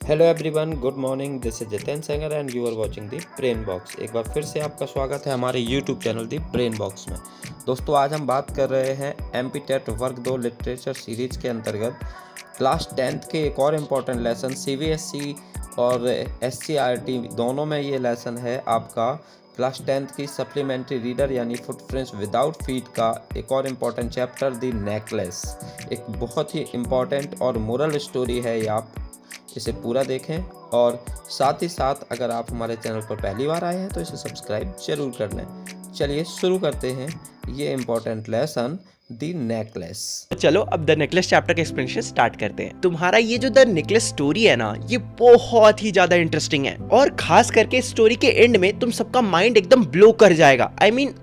Hello everyone, good morning. This is Jiten Sengar and you are watching the brain box. एक बार फिर से आपका स्वागत है हमारे YouTube channel the brain box में। दोस्तों, आज हम बात कर रहे हैं एमपी टेट वर्ग 2 लिटरेचर सीरीज के अंतर्गत क्लास 10th के एक और इम्पॉर्टेंट लेसन सीबीएसई और एससीईआरटी दोनों में ये लेसन है आपका क्लास 10th की सप्लीमेंट्री रीडर यानी फुटप्रिंट्स विदाउट फीट का एक और इम्पॉर्टेंट चैप्टर द नेकलेस। एक बहुत ही इम्पॉर्टेंट और मोरल स्टोरी है ये, आप इसे पूरा देखें और साथ ही साथ अगर आप हमारे चैनल पर पहली बार आए हैं तो इसे सब्सक्राइब जरूर कर लें। चलिए शुरू करते हैं ये इम्पोर्टेंट लेसन द नेकलेस। चलो अब द नेकलेस चैप्टर का एक्सप्लेनेशन स्टार्ट करते हैं। तुम्हारा ये जो द नेकलेस स्टोरी है ना, ये बहुत ही ज्यादा इंटरेस्टिंग है और खास करके स्टोरी के एंड में तुम सबका माइंड एकदम ब्लो कर जाएगा।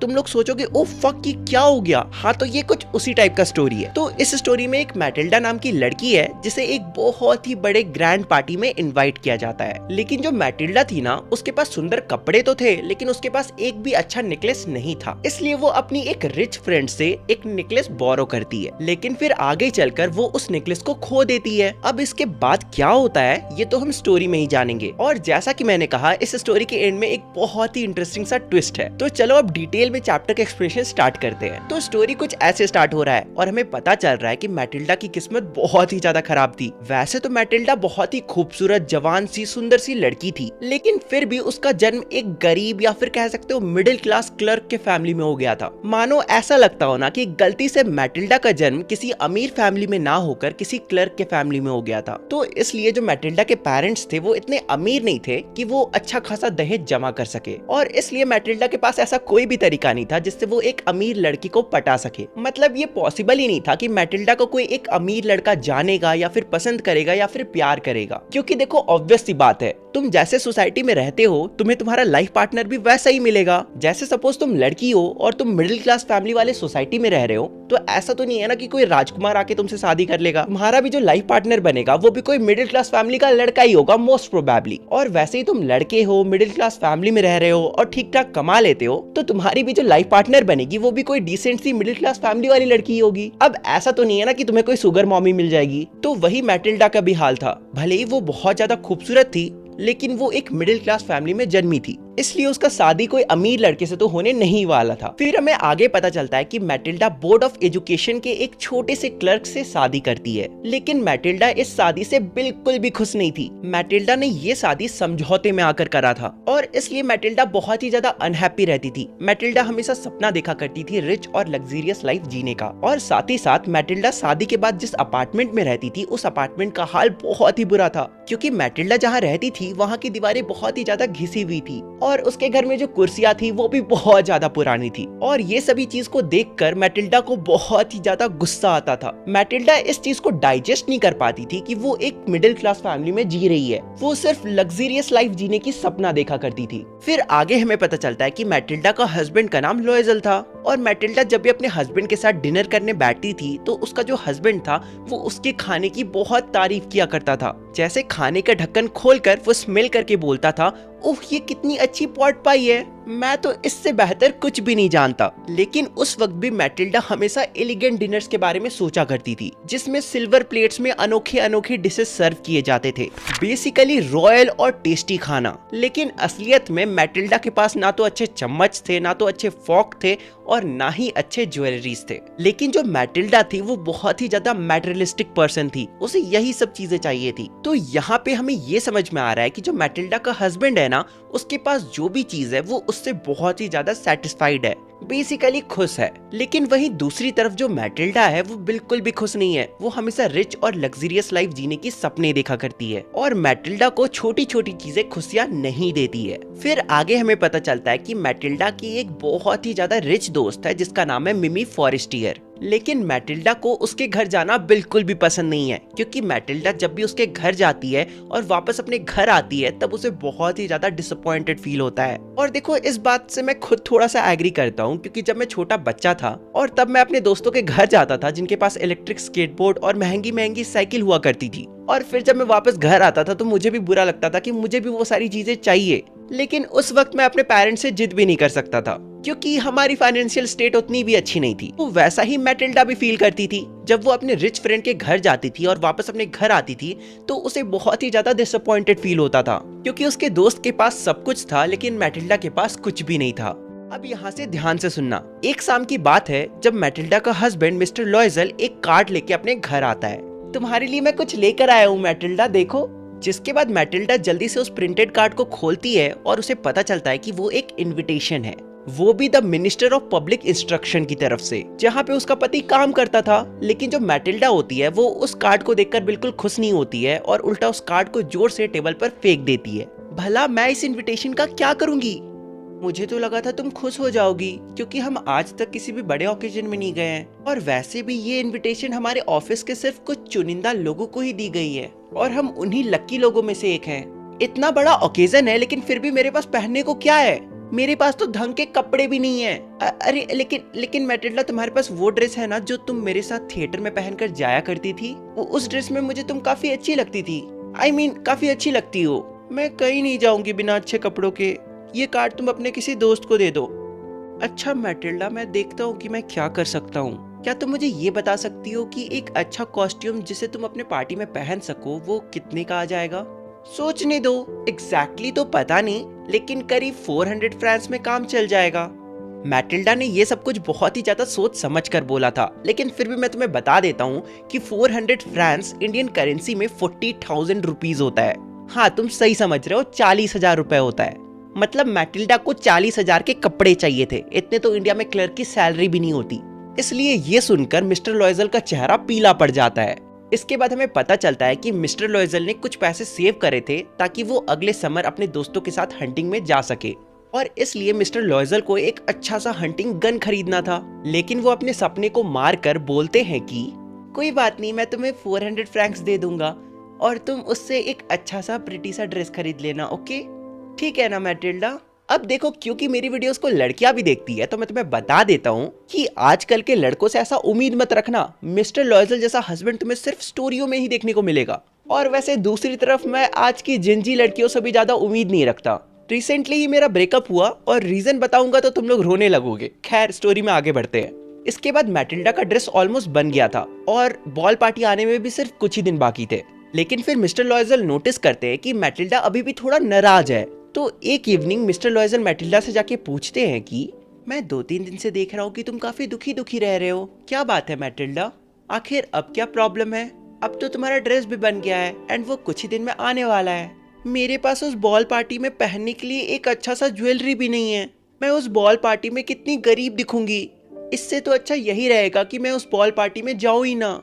तुम लोग सोचोगे ओ फक, ये क्या हो गया। हाँ, तो ये कुछ उसी टाइप का स्टोरी है। तो इस स्टोरी में एक मैटिल्डा नाम की लड़की है जिसे एक बहुत ही बड़े ग्रैंड पार्टी में इन्वाइट किया जाता है। लेकिन जो मैटिल्डा थी ना, उसके पास सुंदर कपड़े तो थे लेकिन उसके पास एक भी अच्छा नेकलेस नहीं था। इसलिए वो अपनी एक रिच फ्रेंड से एक नेकलेस बोरो करती है, लेकिन फिर आगे चलकर वो उस नेकलेस को खो देती है। अब इसके बाद क्या होता है ये तो हम स्टोरी में ही जानेंगे। और जैसा कि मैंने कहा, इस स्टोरी के एंड में एक बहुत ही इंटरेस्टिंग सा ट्विस्ट है। तो चलो अब डिटेल में चैप्टर का एक्सप्लेनेशन स्टार्ट करते हैं। तो स्टोरी कुछ ऐसे स्टार्ट हो रहा है और हमें पता चल रहा है कि मैटिल्डा की किस्मत बहुत ही ज्यादा खराब थी। वैसे तो मैटिल्डा बहुत ही खूबसूरत, जवान सी, सुंदर सी लड़की थी, लेकिन फिर भी उसका जन्म एक गरीब या फिर कह सकते हो मिडिल क्लास क्लर्क के फैमिली में हो गया था। मानो ऐसा लगता हो ना कि गलती से मैटिल्डा का जन्म किसी अमीर फैमिली में ना होकर किसी क्लर्क के फैमिली में हो गया था। तो इसलिए जो मैटिल्डा के पेरेंट्स थे वो इतने अमीर नहीं थे कि वो अच्छा खासा दहेज जमा कर सके, और इसलिए मैटिल्डा के पास ऐसा कोई भी तरीका नहीं था जिससे वो एक अमीर लड़की को पटा सके। मतलब ये पॉसिबल ही नहीं था कि मैटिल्डा को कोई एक अमीर लड़का जानेगा या फिर पसंद करेगा या फिर प्यार करेगा। क्योंकि देखो, ऑब्वियस सी बात है, तुम जैसे सोसाइटी में रहते हो तुम्हें तुम्हारा लाइफ पार्टनर भी वैसा ही मिलेगा। जैसे सपोज तुम लड़की हो और तुम मिडिल क्लास फैमिली वाले सोसाइटी में रह रहे हो, तो ऐसा तो नहीं है ना कि कोई राजकुमार आके तुमसे शादी कर लेगा। तुम्हारा भी जो लाइफ पार्टनर बनेगा वो भी कोई मिडिल क्लास फैमिली का लड़का ही होगा मोस्ट प्रोबेबली। और वैसे ही तुम लड़के हो, मिडिल क्लास फैमिली में रह रहे हो और ठीक ठाक कमा लेते हो, तो तुम्हारी भी जो लाइफ पार्टनर बनेगी वो भी कोई डिसेंट सी मिडिल क्लास फैमिली वाली लड़की ही होगी। अब ऐसा तो नहीं है ना कि तुम्हें कोई सुगर मॉमी मिल जाएगी। तो वही मैटिल्डा का भी हाल था। भले ही वो बहुत ज्यादा खूबसूरत थी लेकिन वो एक मिडिल क्लास फैमिली में जन्मी थी, इसलिए उसका शादी कोई अमीर लड़के से तो होने नहीं वाला था। फिर हमें आगे पता चलता है कि मैटिल्डा बोर्ड ऑफ एजुकेशन के एक छोटे से क्लर्क से शादी करती है। लेकिन मैटिल्डा इस शादी से बिल्कुल भी खुश नहीं थी। मैटिल्डा ने ये शादी समझौते में आकर करा था और इसलिए मैटिल्डा बहुत ही ज्यादा अनहैप्पी रहती थी। मैटिल्डा हमेशा सपना देखा करती थी रिच और लग्जरियस लाइफ जीने का, और साथ ही साथ मैटिल्डा शादी के बाद जिस अपार्टमेंट में रहती थी उस अपार्टमेंट का हाल बहुत ही बुरा था, क्योंकि मैटिल्डा जहाँ रहती थी वहाँ की दीवारें बहुत ही ज्यादा घिसी हुई थी और उसके घर में जो कुर्सियां थी वो भी बहुत ज्यादा पुरानी थी। और ये सभी चीज को देखकर मैटिल्डा को बहुत ही ज्यादा गुस्सा आता था। मैटिल्डा इस चीज को डाइजेस्ट नहीं कर पाती थी कि वो एक मिडिल क्लास फैमिली में जी रही है। वो सिर्फ लग्जरियस लाइफ जीने की सपना देखा करती थी। फिर आगे हमें पता चलता है कि मैटिल्डा का हस्बैंड का नाम लोएजल था, और मैटिल्डा जब भी अपने हस्बैंड के साथ डिनर करने बैठती थी तो उसका जो हस्बैंड था वो उसके खाने की बहुत तारीफ किया करता था। जैसे खाने का ढक्कन खोलकर वो स्मेल करके बोलता था, ओह ये कितनी अच्छी पॉट पाई है, मैं तो इससे बेहतर कुछ भी नहीं जानता। लेकिन उस वक्त भी मैटिल्डा हमेशा एलिगेंट डिनर्स के बारे में सोचा करती थी, जिसमें सिल्वर प्लेट्स में अनोखे अनोखे डिशेस सर्व किए जाते थे, बेसिकली रॉयल और टेस्टी खाना। लेकिन असलियत में मैटिल्डा के पास ना तो अच्छे चम्मच थे, ना तो अच्छे फॉर्क थे और ना ही अच्छे ज्वेलरीज थे। लेकिन जो मैटिल्डा थी वो बहुत ही ज्यादा मैटेरियलिस्टिक पर्सन थी, उसे यही सब चीजें चाहिए थी। तो यहाँ पे हमें ये समझ में आ रहा है कि जो मैटिल्डा का हस्बैंड है ना, उसके पास जो भी चीज है वो उससे बहुत ही ज्यादा सेटिस्फाइड है, बेसिकली खुश है। लेकिन वहीं दूसरी तरफ जो मैटिल्डा है वो बिल्कुल भी खुश नहीं है। वो हमेशा रिच और लग्जरियस लाइफ जीने की सपने देखा करती है और मैटिल्डा को छोटी छोटी चीजें खुशियां नहीं देती है। फिर आगे हमें पता चलता है कि मैटिल्डा की एक बहुत ही ज्यादा रिच दोस्त है जिसका नाम है मिमी फॉरेस्टियर। लेकिन मैटिल्डा को उसके घर जाना बिल्कुल भी पसंद नहीं है, क्योंकि मैटिल्डा जब भी उसके घर जाती है और वापस अपने घर आती है तब उसे बहुत ही ज्यादा डिसअपॉइंटेड फील होता है। और देखो, इस बात से मैं खुद थोड़ा सा एग्री करता हूँ, क्योंकि जब मैं छोटा बच्चा था और तब मैं अपने दोस्तों के घर जाता था जिनके पास इलेक्ट्रिक स्केटबोर्ड और महंगी महंगी साइकिल हुआ करती थी, और फिर जब मैं वापस घर आता था तो मुझे भी बुरा लगता था कि मुझे भी वो सारी चीजें चाहिए। लेकिन उस वक्त मैं अपने पेरेंट्स से जिद भी नहीं कर सकता था। क्योंकि हमारी फाइनेंशियल स्टेट उतनी भी अच्छी नहीं थी। वो वैसा ही मैटिल्डा भी फील करती थी। जब वो अपने रिच फ्रेंड के घर जाती थी और वापस अपने घर आती थी तो उसे बहुत ही ज्यादा डिसअपॉइंटेड फील होता था, क्योंकि उसके दोस्त के पास सब कुछ था लेकिन मैटिल्डा के पास कुछ भी नहीं था। अब यहाँ से ध्यान से सुनना। एक शाम की बात है जब मैटिल्डा का हस्बैंड मिस्टर लॉयजल एक कार्ड लेके अपने घर आता है। तुम्हारे लिए मैं कुछ लेकर आया हूँ मैटिल्डा, देखो। जिसके बाद मैटिल्डा जल्दी से उस प्रिंटेड कार्ड को खोलती है और उसे पता चलता है कि वो एक इनविटेशन है, वो भी the minister of public instruction की तरफ से, जहाँ पे उसका पति काम करता था। लेकिन जो मैटिल्डा होती है वो उस कार्ड को देखकर बिल्कुल खुश नहीं होती है और उल्टा उस कार्ड को जोर से टेबल पर फेंक देती है। भला मैं इस इनविटेशन का क्या करूंगी? मुझे तो लगा था तुम खुश हो जाओगी, क्योंकि हम आज तक किसी भी बड़े ओकेजन में नहीं गए हैं और वैसे भी ये इनविटेशन हमारे ऑफिस के सिर्फ कुछ चुनिंदा लोगों को ही दी गई है और हम उन्हीं लकी लोगों में से एक हैं। इतना बड़ा ओकेजन है लेकिन फिर भी मेरे पास पहनने को क्या है? मेरे पास तो ढंग के कपड़े भी नहीं है। अरे लेकिन मैटिल्डा, तुम्हारे पास वो ड्रेस है ना जो तुम मेरे साथ थिएटर में पहनकर जाया करती थी? उस ड्रेस में मुझे तुम काफी अच्छी लगती थी। I mean, काफी अच्छी लगती हो। मैं कहीं नहीं जाऊंगी बिना अच्छे कपड़ों के। ये कार्ड तुम अपने किसी दोस्त को दे दो। अच्छा मैटिल्डा, मैं देखता हूँ कि मैं क्या कर सकता हूँ। क्या तुम मुझे ये बता सकती हो कि एक अच्छा कॉस्ट्यूम जिसे तुम अपने पार्टी में पहन सको वो कितने का आ जाएगा? सोचने दो, एग्जैक्टली तो पता नहीं, लेकिन करीब 400 फ्रांस में काम चल जाएगा। मैटिल्डा ने ये सब कुछ बहुत ही ज्यादा सोच समझ कर बोला था, लेकिन फिर भी मैं तुम्हें बता देता हूँ कि 400 फ्रांस इंडियन करेंसी में 40,000 रुपीज होता है। हाँ, तुम सही समझ रहे हो, 40,000 रुपए होता है। मतलब मैटिल्डा को 40,000 के कपड़े चाहिए थे। इतने तो इंडिया में क्लर्क की सैलरी भी नहीं होती। इसलिए ये सुनकर मिस्टर लॉयजल का चेहरा पीला पड़ जाता है। इसके बाद हमें पता चलता है कि मिस्टर लॉयजल ने कुछ पैसे सेव करे थे ताकि वो अगले समर अपने दोस्तों के साथ हंटिंग में जा सके, और इसलिए मिस्टर लॉयजल को एक अच्छा सा हंटिंग गन खरीदना था। लेकिन वो अपने सपने को मार कर बोलते हैं कि कोई बात नहीं, मैं तुम्हें 400 फ्रैंक्स दे दूंगा और तुम उससे एक अच्छा सा प्रिटी सा ड्रेस खरीद लेना, ओके? ठीक है ना मैटिल्डा? अब देखो, क्योंकि मेरी वीडियोस को लड़कियां भी देखती है तो मैं तुम्हें बता देता हूँ कि आजकल के लड़कों से ऐसा उम्मीद मत रखना। मिस्टर लॉयजल जैसा हस्बैंड तुम्हें सिर्फ स्टोरियों में ही देखने को मिलेगा। और वैसे दूसरी तरफ मैं आज की जिंजी लड़कियों से भी ज्यादा उम्मीद नहीं रखता। रिसेंटली ही मेरा ब्रेकअप हुआ और रीजन बताऊंगा तो तुम लोग रोने लगोगे। खैर, स्टोरी में आगे बढ़ते हैं। इसके बाद मैटिल्डा का ड्रेस ऑलमोस्ट बन गया था और बॉल पार्टी आने में भी सिर्फ कुछ ही दिन बाकी थे। लेकिन फिर मिस्टर लॉयजल नोटिस करते हैं कि मैटिल्डा अभी भी थोड़ा नाराज है। तो एक इवनिंग मिस्टर लॉयजल मैटिल्डा से जाके पूछते हैं कि मैं 2-3 दिन से देख रहा हूँ कि तुम काफी दुखी रह रहे हो, क्या बात है मैटिल्डा? आखिर अब क्या प्रॉब्लम है? अब तो तुम्हारा ड्रेस भी बन गया है एंड वो कुछ ही दिन में आने वाला है। मेरे पास उस बॉल पार्टी में पहनने के लिए एक अच्छा सा ज्वेलरी भी नहीं है। मैं उस बॉल पार्टी में कितनी गरीब दिखूंगी। इससे तो अच्छा यही रहेगा कि मैं उस बॉल पार्टी में जाऊं ही ना।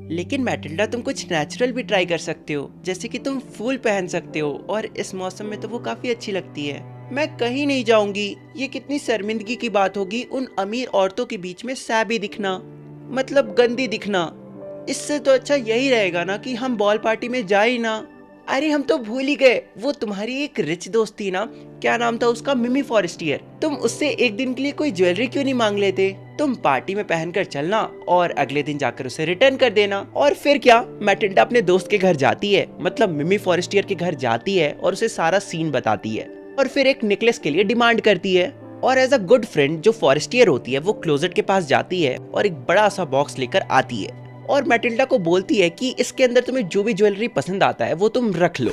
लेकिन मैटिल्डा, तुम कुछ नेचुरल भी ट्राई कर सकते हो, जैसे कि तुम फूल पहन सकते हो और इस मौसम में तो वो काफी अच्छी लगती है। मैं कहीं नहीं जाऊंगी। ये कितनी शर्मिंदगी की बात होगी उन अमीर औरतों के बीच में सैबी दिखना, मतलब गंदी दिखना। इससे तो अच्छा यही रहेगा ना कि हम बॉल पार्टी में जाए ही ना। अरे हम तो भूल ही गए, वो तुम्हारी एक रिच दोस्त थी ना, क्या नाम था उसका? मिमी फॉरेस्टियर। तुम उससे एक दिन के लिए कोई ज्वेलरी क्यों नहीं मांग लेते? तुम पार्टी में पहनकर चलना और अगले दिन जाकर उसे रिटर्न कर देना। और फिर क्या, मैटिल्डा अपने दोस्त के घर जाती है, मतलब मिमी फॉरेस्टियर के घर जाती है और उसे सारा सीन बताती है और फिर एक नेकलेस के लिए डिमांड करती है। और एज अ गुड फ्रेंड जो फॉरेस्टियर होती है वो क्लोजेट के पास जाती है और एक बड़ा सा बॉक्स लेकर आती है और मैटिल्डा को बोलती है कि इसके अंदर तुम्हें जो भी ज्वेलरी पसंद आता है वो तुम रख लो।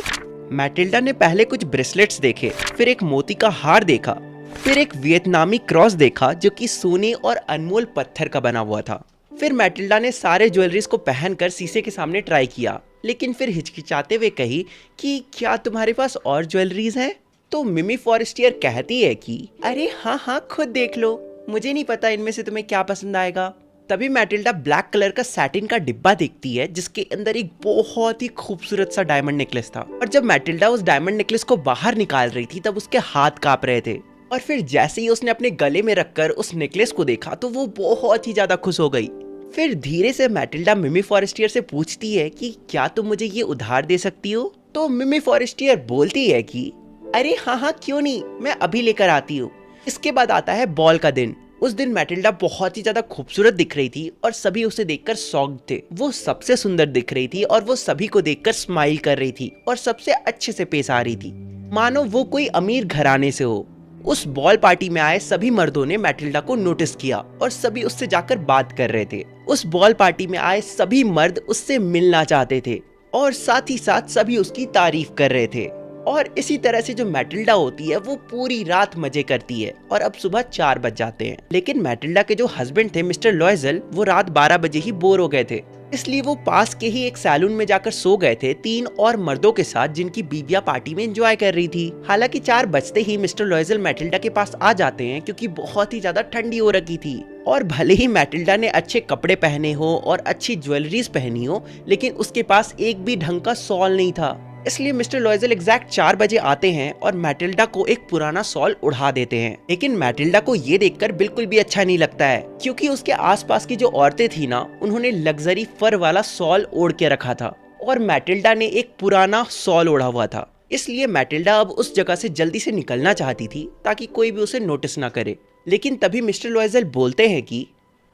मैटिल्डा ने पहले कुछ ब्रेसलेट्स देखे, फिर एक मोती का हार देखा, फिर एक वियतनामी क्रॉस देखा जो कि सोने और अनमोल पत्थर का बना हुआ था। फिर मैटिल्डा ने सारे ज्वेलरीज को पहनकर शीशे के सामने ट्राई किया, लेकिन फिर हिचकिचाते हुए कही कि क्या तुम्हारे पास और ज्वेलरीज हैं? तो मिमी फॉरेस्टियर कहती है कि अरे हाँ, खुद देख लो, मुझे नहीं पता इनमें से तुम्हें क्या पसंद आएगा। तभी मैटिल्डा ब्लैक कलर का सैटिन का डिब्बा देखती है जिसके अंदर एक बहुत ही खूबसूरत सा डायमंड नेकलेस था। और जब मैटिल्डा उस डायमंड नेकलेस को बाहर निकाल रही थी तब उसके हाथ कांप रहे थे। और फिर जैसे ही उसने अपने गले में रखकर उस नेकलेस को देखा तो वो बहुत ही ज्यादा खुश हो गई। फिर धीरे से मैटिल्डा मिमी फॉरेस्टियर से पूछती है कि क्या तुम मुझे ये उधार दे सकती हो? तो मिमी फॉरेस्टियर बोलती है कि अरे हाँ, क्यों नहीं, मैं अभी लेकर आती हूँ। इसके बाद आता है बॉल का दिन। उस दिन मैटिल्डा बहुत ही ज्यादा खूबसूरत दिख रही थी और सभी उसे देखकर शॉक्ड थे। वो सबसे सुंदर दिख रही थी और वो सभी को देखकर स्माइल कर रही थी और सबसे अच्छे से पेश आ रही थी, मानो वो कोई अमीर घराने से हो। उस बॉल पार्टी में आए सभी मर्दों ने मैटिल्डा को नोटिस किया और सभी उससे जाकर बात कर रहे थे। उस बॉल पार्टी में आए सभी मर्द उससे मिलना चाहते थे और साथ ही साथ सभी उसकी तारीफ कर रहे थे। और इसी तरह से जो मैटिल्डा होती है वो पूरी रात मजे करती है और अब सुबह 4 बज जाते हैं। लेकिन मैटिल्डा के जो हस्बैंड थे मिस्टर लॉयजल, वो रात 12 बजे ही बोर हो गए थे, इसलिए वो पास के ही एक सैलून में जाकर सो गए थे 3 और मर्दों के साथ जिनकी बीबियां पार्टी में एंजॉय कर रही थी। हालांकि 4 बजते ही मिस्टर लॉयजल मैटिल्डा के पास आ जाते हैं क्योंकि बहुत ही ज्यादा ठंडी हो रखी थी। और भले ही मैटिल्डा ने अच्छे कपड़े पहने हो और अच्छी ज्वेलरीज पहनी हो, लेकिन उसके पास एक भी ढंग का सॉल नहीं था। इसलिए मिस्टर लॉयजल एग्जैक्ट 4 बजे आते हैं और मैटिल्डा को एक पुराना सॉल उड़ा देते हैं। लेकिन मैटिल्डा को ये देखकर बिल्कुल भी अच्छा नहीं लगता है, क्योंकि उसके आसपास की जो औरतें थी ना, उन्होंने लग्जरी फर वाला सॉल ओढ़ के रखा था और मैटिल्डा ने एक पुराना सॉल ओढ़ा हुआ था। इसलिए मैटिल्डा अब उस जगह से जल्दी से निकलना चाहती थी ताकि कोई भी उसे नोटिस ना करे। लेकिन तभी मिस्टर लॉयजल बोलते हैं कि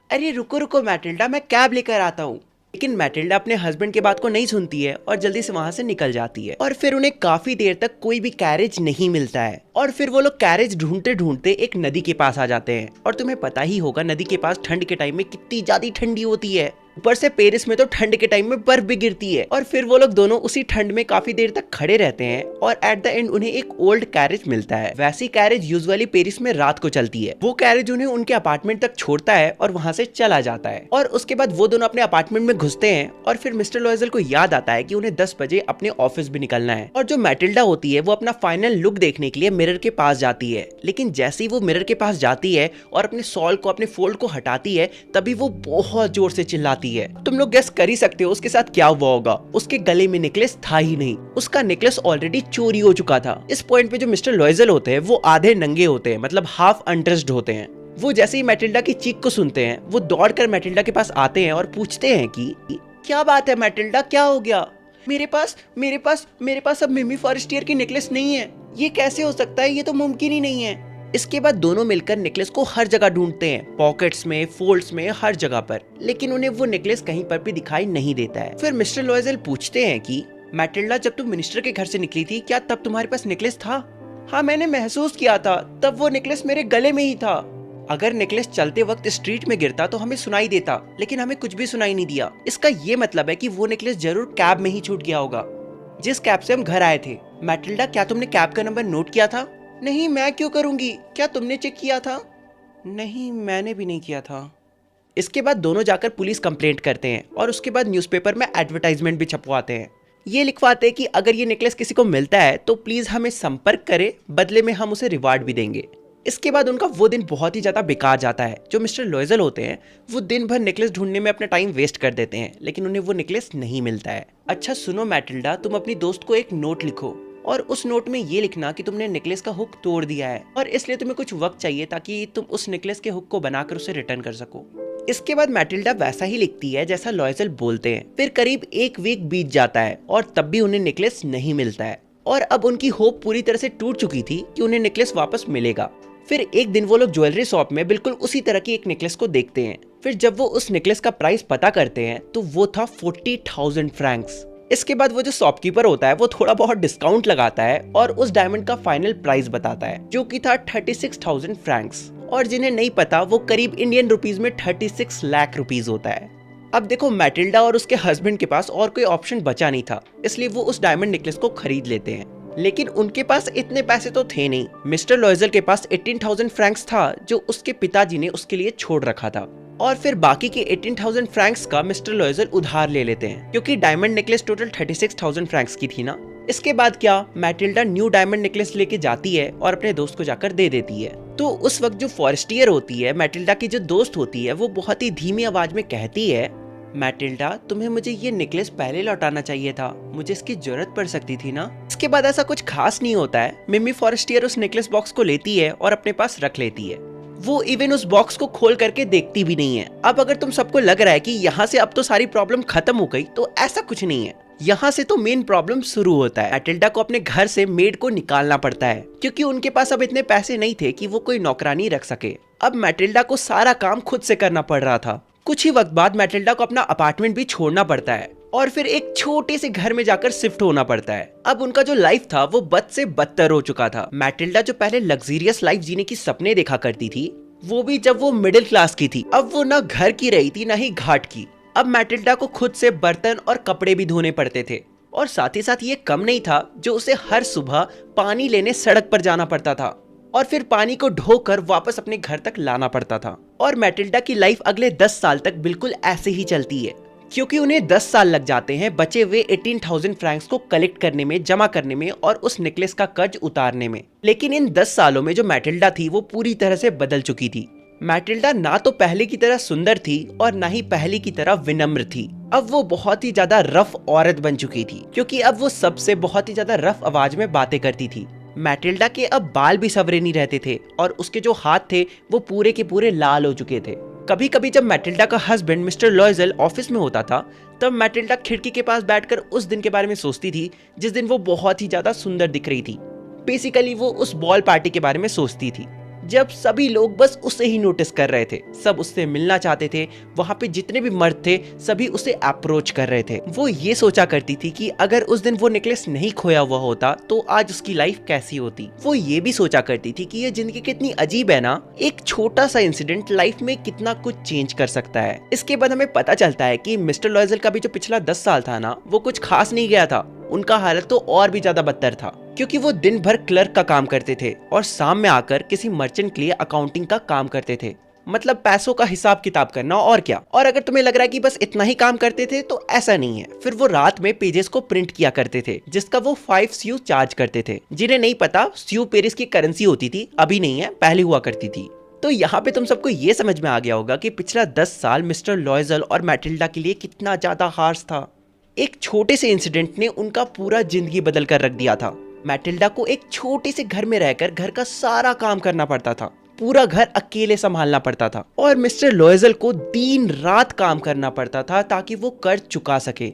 अरे रुको रुको मैटिल्डा, मैं कैब लेकर आता हूँ। लेकिन मैटिल्डा अपने हस्बैंड की बात को नहीं सुनती है और जल्दी से वहां से निकल जाती है। और फिर उन्हें काफी देर तक कोई भी कैरेज नहीं मिलता है और फिर वो लोग कैरेज ढूंढते ढूंढते एक नदी के पास आ जाते हैं। और तुम्हें पता ही होगा नदी के पास ठंड के टाइम में कितनी ज्यादा ठंडी होती है। ऊपर से पेरिस में तो ठंड के टाइम में बर्फ भी गिरती है। और फिर वो लोग दोनों उसी ठंड में काफी देर तक खड़े रहते हैं और एट द एंड उन्हें एक ओल्ड कैरेज मिलता है। वैसी कैरेज यूजुअली पेरिस में रात को चलती है। वो कैरेज उन्हें उनके अपार्टमेंट तक छोड़ता है और वहां से चला जाता है। और उसके बाद वो दोनों अपने अपार्टमेंट में घुसते हैं और फिर मिस्टर लॉयजल को याद आता है कि उन्हें 10 बजे अपने ऑफिस भी निकलना है। और जो मैटिल्डा होती है वो अपना फाइनल लुक देखने के लिए मिरर के पास जाती है। लेकिन जैसे ही वो मिरर के पास जाती है और अपने सॉल को, अपने फोल्ड को हटाती है, तभी वो बहुत जोर से चिल्लाती है। तुम लोग गेस कर ही सकते हो उसके साथ क्या हुआ होगा। उसके गले में नेकलेस था ही नहीं, उसका नेकलेस ऑलरेडी चोरी हो चुका था। इस पॉइंट पे जो मिस्टर लॉयजल होते हैं वो आधे नंगे होते हैं, मतलब हाफ अनड्रेस्ड होते हैं। वो जैसे ही मैटिल्डा की चीख को सुनते हैं वो दौड़कर मैटिल्डा के पास आते हैं और पूछते हैं कि क्या बात है मैटिल्डा, क्या हो गया? मेरे पास अब मिमी फॉरेस्टियर की नेकलेस नहीं है। ये कैसे हो सकता है? ये तो मुमकिन ही नहीं है। इसके बाद दोनों मिलकर नेकलेस को हर जगह ढूंढते हैं, पॉकेट्स में, फोल्ड्स में, हर जगह पर, लेकिन उन्हें वो नेकलेस कहीं पर भी दिखाई नहीं देता है। फिर मिस्टर लॉयजल पूछते हैं कि मैटिल्डा, जब तुम मिनिस्टर के घर से निकली थी, क्या तब तुम्हारे पास नेकलेस था? हाँ, मैंने महसूस किया था, तब वो नेकलेस मेरे गले में ही था। अगर नेकलेस चलते वक्त स्ट्रीट में गिरता तो हमें सुनाई देता, लेकिन हमें कुछ भी सुनाई नहीं दिया। इसका ये मतलब है कि वो नेकलेस जरूर कैब में ही छूट गया होगा, जिस कैब से हम घर आए थे। मैटिल्डा, क्या तुमने कैब का नंबर नोट किया था? नहीं, मैं क्यों करूंगी? क्या तुमने चेक किया था? नहीं, मैंने भी नहीं किया था। इसके बाद दोनों जाकर पुलिस कंप्लेंट करते हैं और उसके बाद न्यूज़पेपर में एडवर्टाइजमेंट भी छपवाते हैं। ये लिखवाते हैं कि अगर ये नेकलेस किसी को मिलता है तो प्लीज हमें संपर्क करे, बदले में हम उसे रिवार्ड भी देंगे। इसके बाद उनका वो दिन बहुत ही ज्यादा बेकार जाता है। जो मिस्टर लॉयजल होते हैं वो दिन भर नेकलेस ढूंढने में अपना टाइम वेस्ट कर देते हैं, लेकिन उन्हें वो नेकलेस नहीं मिलता है। अच्छा सुनो मैटिल्डा, तुम अपनी दोस्त को एक नोट लिखो और उस नोट में ये लिखना कि तुमने नेकलेस का हुक तोड़ दिया है और इसलिए तुम्हें कुछ वक्त चाहिए ताकि तुम उस नेकलेस के हुक को बनाकर उसे रिटर्न कर सको। इसके बाद मैटिल्डा वैसा ही लिखती है जैसा लॉयजल बोलते हैं। फिर करीब 1 वीक बीत जाता है और तब भी उन्हें नेकलेस नहीं मिलता है और अब उनकी होप पूरी तरह से टूट चुकी थी कि उन्हें नेकलेस वापस मिलेगा। फिर एक दिन वो लोग ज्वेलरी शॉप में बिल्कुल उसी तरह की एक नेकलेस को देखते हैं। फिर जब वो उस नेकलेस का प्राइस पता करते हैं तो वो था 40,000 फ्रैंक्स। इसके बाद वो जो शॉपकीपर होता है वो थोड़ा बहुत डिस्काउंट लगाता है और उस डायमंड का फाइनल प्राइस बताता है, जो कि था 36,000 फ्रैंक्स। और जिन्हें नहीं पता वो करीब इंडियन रुपीज में 36 लाख रुपीज होता है। अब देखो मैटिल्डा और उसके हस्बैंड के पास और कोई ऑप्शन बचा नहीं था, इसलिए वो उस डायमंड नेकलेस को खरीद लेते हैं। लेकिन उनके पास इतने पैसे तो थे नहीं। मिस्टर लॉयजल के पास 18,000 फ्रैंक्स था जो उसके पिताजी ने उसके लिए छोड़ रखा था और फिर बाकी के 18,000 फ्रैंक्स का मिस्टर लॉयजल उधार ले लेते हैं, क्योंकि डायमंड नेकलेस टोटल 36,000 फ्रैंक्स की थी ना। इसके बाद क्या, मैटिल्डा न्यू डायमंड नेकलेस लेके जाती है और अपने दोस्त को जाकर दे देती है। तो उस वक्त जो फॉरेस्टियर होती है, मैटिल्डा की जो दोस्त होती है, वो बहुत ही धीमी आवाज में कहती है, मैटिल्डा तुम्हें मुझे ये नेकलेस पहले लौटाना चाहिए था, मुझे इसकी जरूरत पड़ सकती थी ना। इसके बाद ऐसा कुछ खास नहीं होता है। मिमी फॉरेस्टियर उस नेकलेस बॉक्स को लेती है और अपने पास रख लेती है। वो इवन उस बॉक्स को खोल करके देखती भी नहीं है। अब अगर तुम सबको लग रहा है कि यहाँ से अब तो सारी प्रॉब्लम खत्म हो गई, तो ऐसा कुछ नहीं है। यहाँ से तो मेन प्रॉब्लम शुरू होता है। मैटिल्डा को अपने घर से मेड को निकालना पड़ता है, क्योंकि उनके पास अब इतने पैसे नहीं थे कि वो कोई नौकरानी रख सके। अब मैटिल्डा को सारा काम खुद से करना पड़ रहा था। कुछ ही वक्त बाद मैटिल्डा को अपना अपार्टमेंट भी छोड़ना पड़ता है, और फिर एक छोटे से घर में जाकर शिफ्ट होना पड़ता है। अब उनका जो लाइफ था वो बद से बदतर हो चुका था। मैटिल्डा जो पहले लग्जरियस लाइफ जीने की सपने देखा करती थी, वो भी जब वो मिडिल क्लास की थी, अब वो ना घर की रही थी ना ही घाट की। अब मैटिल्डा को खुद से बर्तन और कपड़े भी धोने पड़ते थे, और साथ ही साथ ये कम नहीं था जो उसे हर सुबह पानी लेने सड़क पर जाना पड़ता था और फिर पानी को ढोकर वापस अपने घर तक लाना पड़ता था। और मैटिल्डा की लाइफ अगले 10 साल तक बिल्कुल ऐसे ही चलती है, क्योंकि उन्हें 10 साल लग जाते हैं बचे हुए 18,000 फ्रैंक्स को कलेक्ट करने में, जमा करने में और उस नेकलेस का कर्ज उतारने में। लेकिन इन 10 सालों में जो मैटिल्डा थी वो पूरी तरह से बदल चुकी थी। मैटिल्डा ना तो पहले की तरह सुंदर थी और ना ही पहले की तरह विनम्र थी। अब वो बहुत ही ज्यादा रफ औरत बन चुकी थी, क्योंकि अब वो सबसे बहुत ही ज्यादा रफ आवाज में बातें करती थी। मैटिल्डा के अब बाल भी सवरे नहीं रहते थे और उसके जो हाथ थे वो पूरे के पूरे लाल हो चुके थे। कभी कभी जब मैटिल्डा का हस्बैंड मिस्टर लॉयजल ऑफिस में होता था, तब मैटिल्डा खिड़की के पास बैठकर उस दिन के बारे में सोचती थी जिस दिन वो बहुत ही ज्यादा सुंदर दिख रही थी। बेसिकली वो उस बॉल पार्टी के बारे में सोचती थी जब सभी लोग बस उसे ही नोटिस कर रहे थे, सब उससे मिलना चाहते थे। वहां पे जितने भी मर्द थे सभी उसे अप्रोच कर रहे थे। वो ये सोचा करती थी कि अगर उस दिन वो नेकलेस नहीं खोया हुआ होता तो आज उसकी लाइफ कैसी होती। वो ये भी सोचा करती थी कि ये जिंदगी कितनी अजीब है ना, एक छोटा सा इंसिडेंट लाइफ में कितना कुछ चेंज कर सकता है। इसके बाद हमें पता चलता है कि मिस्टर लॉयजल का भी जो पिछला 10 साल था ना, वो कुछ खास नहीं गया था। उनका हालत तो और भी ज्यादा बदतर था, क्योंकि वो दिन भर क्लर्क का काम करते थे और शाम में आकर किसी मर्चेंट के लिए अकाउंटिंग का काम करते थे, मतलब पैसों का हिसाब किताब करना और क्या। और अगर तुम्हें लग रहा है कि बस इतना ही काम करते थे, तो ऐसा नहीं है। फिर वो रात में पेजेस को प्रिंट किया करते थे, जिसका वो 5 स्यू चार्ज करते थे। जिन्हें नहीं पता, स्यू पेरिस की करेंसी होती थी, अभी नहीं है, पहले हुआ करती थी। तो यहाँ पे तुम सबको ये समझ में आ गया होगा कि पिछला 10 साल मिस्टर लॉयजल और मैटिल्डा के लिए कितना ज्यादा हार्श था। एक छोटे से इंसिडेंट ने उनका पूरा जिंदगी बदल कर रख दिया था। मैटिल्डा को एक छोटे से घर में रहकर घर का सारा काम करना पड़ता था, पूरा घर अकेले संभालना पड़ता था, और मिस्टर लॉयजल को दिन रात काम करना पड़ता था ताकि वो कर्ज चुका सके।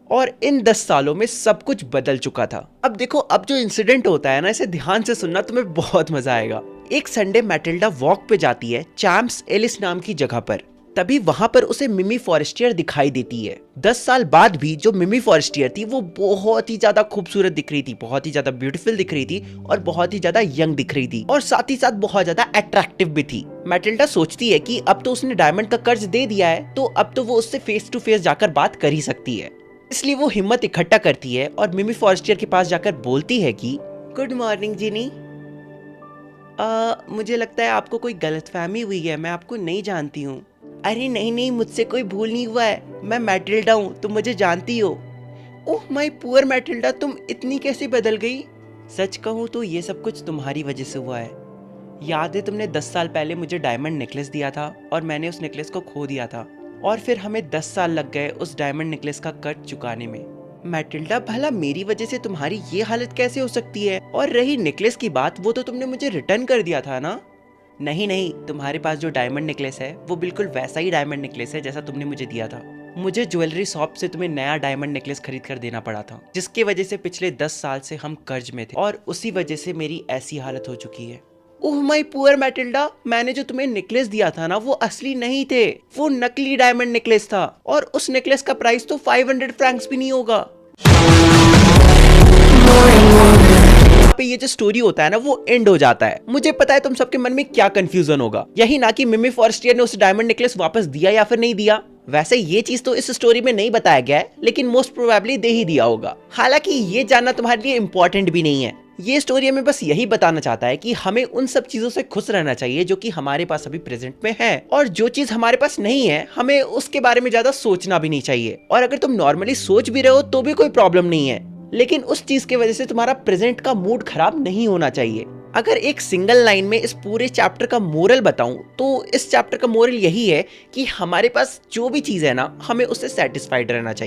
और इन 10 सालों में सब कुछ बदल चुका था। अब देखो, अब जो इंसिडेंट होता है ना, इसे ध्यान से सुनना, तुम्हें बहुत मजा आएगा। एक संडे मैटिल्डा वॉक पे जाती है चैम्प्स एलिस नाम की जगह पर। तभी वहां पर उसे मिमी फॉरेस्टियर दिखाई देती है। 10 साल बाद भी जो मिमी फॉरेस्टियर थी वो बहुत ही ज्यादा खूबसूरत दिख रही थी, बहुत ही ज्यादा ब्यूटीफुल दिख रही थी और बहुत ही ज्यादा यंग दिख रही थी, और साथ ही साथ बहुत ज्यादा अट्रैक्टिव भी थी। मैटिल्डा सोचती है कि अब तो उसने डायमंड का कर्ज दे दिया है, तो अब तो वो उससे फेस टू फेस जाकर बात कर ही सकती है। इसलिए वो हिम्मत इकट्ठा करती है और मिमी फॉरेस्टियर के पास जाकर बोलती है कि गुड मॉर्निंग जिनी, मुझे लगता है आपको कोई गलतफहमी हुई है, मैं आपको नहीं जानती हूँ। अरे नहीं नहीं, मुझसे कोई भूल नहीं हुआ है, मैं मैटिल्डा हूँ, तुम मुझे जानती हो। ओह माय पुअर मैटिल्डा, तुम इतनी कैसे बदल गई? सच कहूँ तो ये सब कुछ तुम्हारी वजह से हुआ है। याद है तुमने 10 साल पहले मुझे डायमंड नेकलेस दिया था और मैंने उस नेकलेस को खो दिया था, और फिर हमें 10 साल लग गए उस डायमंड नेकलेस का कर्ज चुकाने में। मैटिल्डा, भला मेरी वजह से तुम्हारी ये हालत कैसे हो सकती है? और रही नेकलेस की बात, वो तो तुमने मुझे रिटर्न कर दिया था ना? नहीं नहीं, तुम्हारे पास जो डायमंड नेकलेस है वो बिल्कुल वैसा ही डायमंड नेकलेस है जैसा तुमने मुझे दिया था। मुझे ज्वेलरी शॉप से तुम्हें नया डायमंड नेकलेस खरीद कर देना पड़ा था, जिसके वजह से पिछले 10 साल से हम कर्ज में थे, और उसी वजह से मेरी ऐसी हालत हो चुकी है। ओह माय पुअर मैटिल्डा, मैंने जो तुम्हें नेकलेस दिया था ना, वो असली नहीं थे, वो नकली डायमंड नेकलेस था, और उस नेकलेस का प्राइस तो 500 फ्रैंक्स भी नहीं होगा। पे ये जो स्टोरी होता है ना, वो एंड हो जाता है। मुझे पता है तुम सबके मन में क्या कंफ्यूजन होगा, यही ना कि मिमी फॉरेस्टियर ने उस डायमंड नेकलेस वापस दिया या फिर नहीं दिया। वैसे ये चीज तो इस स्टोरी में नहीं बताया गया है, लेकिन मोस्ट प्रोबेबली दे ही दिया होगा। हालांकि ये जानना तुम्हारे लिए इंपॉर्टेंट भी नहीं है। ये स्टोरी हमें बस यही बताना चाहता है कि हमें उन सब चीजों से खुश रहना चाहिए जो कि हमारे पास अभी प्रेजेंट में है, और जो चीज हमारे पास नहीं है हमें उसके बारे में ज्यादा सोचना भी नहीं चाहिए। और अगर तुम नॉर्मली सोच भी रहे हो तो भी कोई प्रॉब्लम नहीं है, लेकिन उस चीज की वजह से तुम्हारा प्रेजेंट का मूड खराब नहीं होना चाहिए। अगर एक सिंगल लाइन में इस पूरे चैप्टर का मोरल बताऊं, तो इस चैप्टर का मोरल यही है कि हमारे पास जो भी चीज है ना, हमें उससे सेटिस्फाइड रहना चाहिए।